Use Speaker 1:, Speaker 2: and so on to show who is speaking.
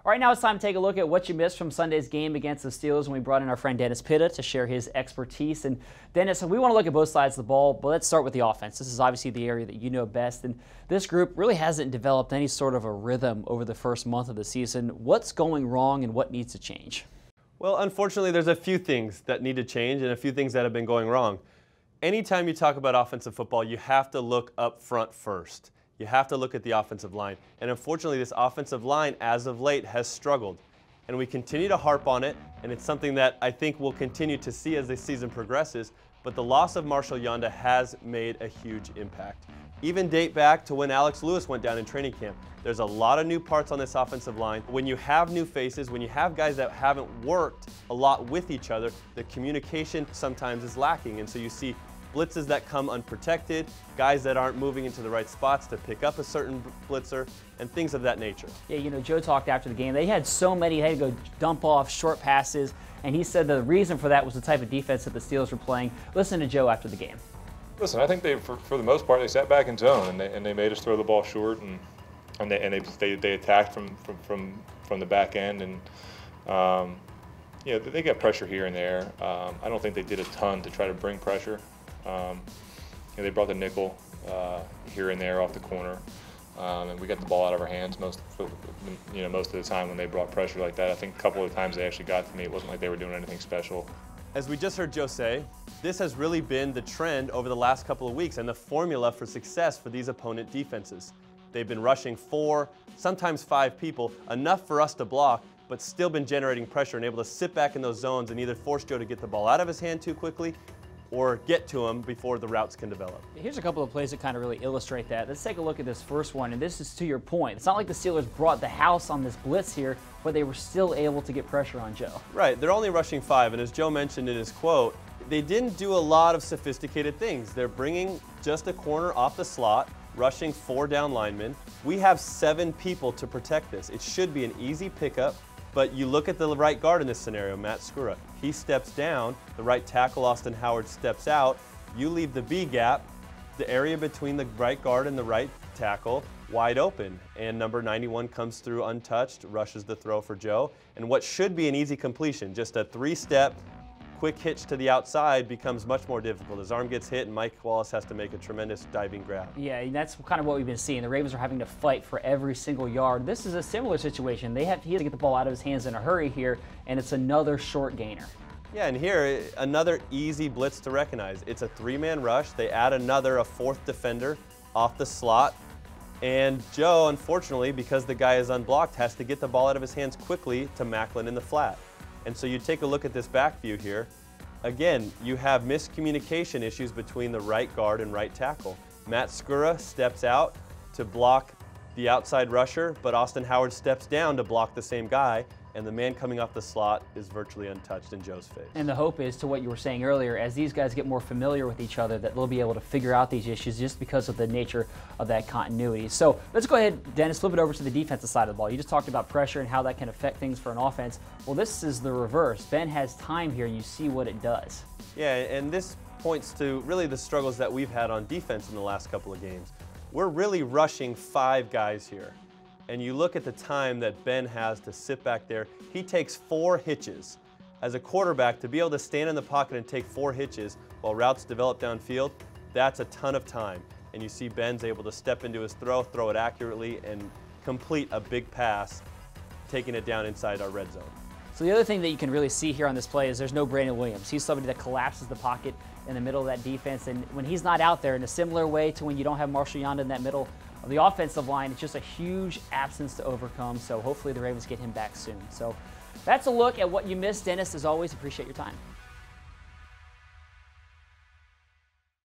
Speaker 1: All right, now it's time to take a look at what you missed from Sunday's game against the Steelers when we brought in our friend Dennis Pitta to share his expertise. And Dennis, we want to look at both sides of the ball, but let's start with the offense. This is obviously the area that you know best, and this group really hasn't developed any sort of a rhythm over the first month of the season. What's going wrong and what needs to change?
Speaker 2: Well, unfortunately, there's a few things that need to change and a few things that have been going wrong. Anytime you talk about offensive football, you have to look up front first. You have to look at the offensive line. And unfortunately, this offensive line, as of late, has struggled. And we continue to harp on it, and it's something that I think we'll continue to see as the season progresses. But the loss of Marshall Yanda has made a huge impact. Even date back to when Alex Lewis went down in training camp. There's a lot of new parts on this offensive line. When you have new faces, when you have guys that haven't worked a lot with each other, the communication sometimes is lacking. And so you see blitzes that come unprotected, guys that aren't moving into the right spots to pick up a certain blitzer, and things of that nature.
Speaker 1: Yeah, you know, Joe talked after the game. They had so many, they had to go dump off short passes, and he said the reason for that was the type of defense that the Steelers were playing. Listen to Joe after the game.
Speaker 3: Listen, I think they, for the most part, they sat back in zone, and they made us throw the ball short, and they attacked from the back end, and you know, they got pressure here and there. I don't think they did a ton to try to bring pressure. You know, they brought the nickel here and there off the corner, and we got the ball out of our hands most of the time when they brought pressure like that. I think a couple of times they actually got to me. It wasn't like they were doing anything special.
Speaker 2: As we just heard Joe say, this has really been the trend over the last couple of weeks and the formula for success for these opponent defenses. They've been rushing 4, sometimes 5 people, enough for us to block, but still been generating pressure and able to sit back in those zones and either force Joe to get the ball out of his hand too quickly or get to him before the routes can develop.
Speaker 1: Here's a couple of plays that kind of really illustrate that. Let's take a look at this first one, and this is to your point. It's not like the Steelers brought the house on this blitz here, but they were still able to get pressure on Joe.
Speaker 2: Right, they're only rushing 5, and as Joe mentioned in his quote, they didn't do a lot of sophisticated things. They're bringing just a corner off the slot, rushing 4 down linemen. We have 7 people to protect this. It should be an easy pickup. But you look at the right guard in this scenario, Matt Skura. He steps down, the right tackle, Austin Howard, steps out. You leave the B gap, the area between the right guard and the right tackle, wide open. And number 91 comes through untouched, rushes the throw for Joe. And what should be an easy completion, just a 3-step, quick hitch to the outside, becomes much more difficult. His arm gets hit and Mike Wallace has to make a tremendous diving grab.
Speaker 1: Yeah, that's kind of what we've been seeing. The Ravens are having to fight for every single yard. This is a similar situation. He has to get the ball out of his hands in a hurry here, and it's another short gainer.
Speaker 2: Yeah, and here, another easy blitz to recognize. It's a 3-man rush. They add a 4th defender off the slot. And Joe, unfortunately, because the guy is unblocked, has to get the ball out of his hands quickly to Macklin in the flat. And so you take a look at this back view here. Again, you have miscommunication issues between the right guard and right tackle. Matt Skura steps out to block the outside rusher, but Austin Howard steps down to block the same guy, and the man coming off the slot is virtually untouched in Joe's face.
Speaker 1: And the hope is, to what you were saying earlier, as these guys get more familiar with each other, that they'll be able to figure out these issues just because of the nature of that continuity. So let's go ahead, Dennis, flip it over to the defensive side of the ball. You just talked about pressure and how that can affect things for an offense. Well, this is the reverse. Ben has time here, and you see what it does.
Speaker 2: Yeah, and this points to really the struggles that we've had on defense in the last couple of games. We're really rushing 5 guys here. And you look at the time that Ben has to sit back there. He takes 4 hitches. As a quarterback, to be able to stand in the pocket and take 4 hitches while routes develop downfield, that's a ton of time. And you see Ben's able to step into his throw it accurately, and complete a big pass, taking it down inside our red zone.
Speaker 1: So the other thing that you can really see here on this play is there's no Brandon Williams. He's somebody that collapses the pocket in the middle of that defense, and when he's not out there, in a similar way to when you don't have Marshall Yanda in that middle of the offensive line, it's just a huge absence to overcome. So hopefully the Ravens get him back soon. So that's a look at what you missed. Dennis, as always, appreciate your time.